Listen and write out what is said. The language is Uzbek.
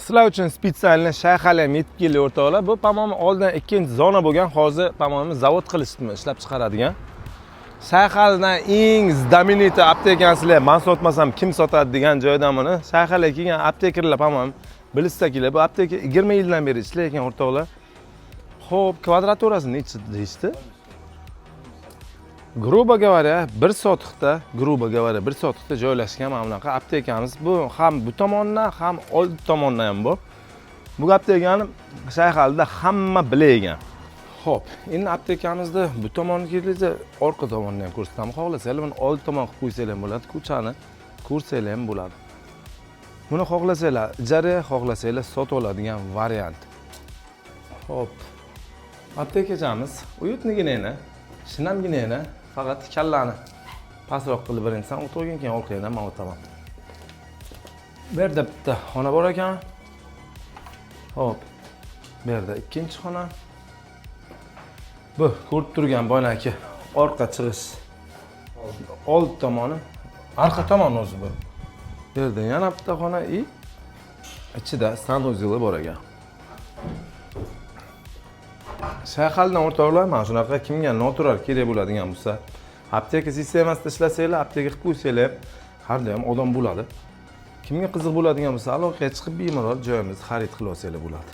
Sizlar uchun spesialni shayxali ham yetib keldi o'rtoqlar. Bu, по-моему, oldin ikkinchi zona bo'lgan, hozir, по-моему, zavod qilishdimi, ishlab chiqaradigan. Shayxaldan eng знаменитый aptekasizlar, men sotmasam kim sotadi degan joydan buni. Shayxalga kelgan aptekerlar, по-моему, bilishsa kerak. Bu apteka 20 yildan beri ishlayotgan o'rtoqlar. Xo'p, kvadraturasi necha deyishdi? Грубо говоря, 1 sotixda, joylashgan mana bunaqa aptekamiz. Bu ham bu tomondan, ham old tomondan ham bor. Bu aptekani Shayxalda hamma bilagan. Xo'p, endi aptekamizni bu tomoniga kelsa, orqa tomonni ham ko'rsataman. Xohlasanglar, buni old tomon qilib qo'ysanglar ham bo'ladi, ko'chani ko'rsanglar ham bo'ladi. Buni xohlasanglar ijara, xohlasanglar sotib oladigan variant. Xo'p. Aptekachamiz uyutnigina, shinamgina, faqat kallani pastroq qilib birinchidan o'tirgan, keyin orqadan men o'taman. Bu yerda bitta xona bor ekan. Xo'p. Bu yerda ikkinchi xona. Bu ko'rib turgan boyaki orqa chiqish old tomoni, arqa tomon o'zi bu. Bu yerda yana bitta xona, ichida sanuzeli bor ekan. Shayxaldan o'rtoqlar, mana shunaqa kimga natural kerak bo'ladigan bo'lsa, apteka sistemasida ishlasanglar, apteka qilib qo'ysanglar, har doim odam bo'ladi. Kimga qiziq bo'ladigan bo'lsa, aloqaga chiqib bemalol joyimizni xarid qilib olsanglar bo'ladi.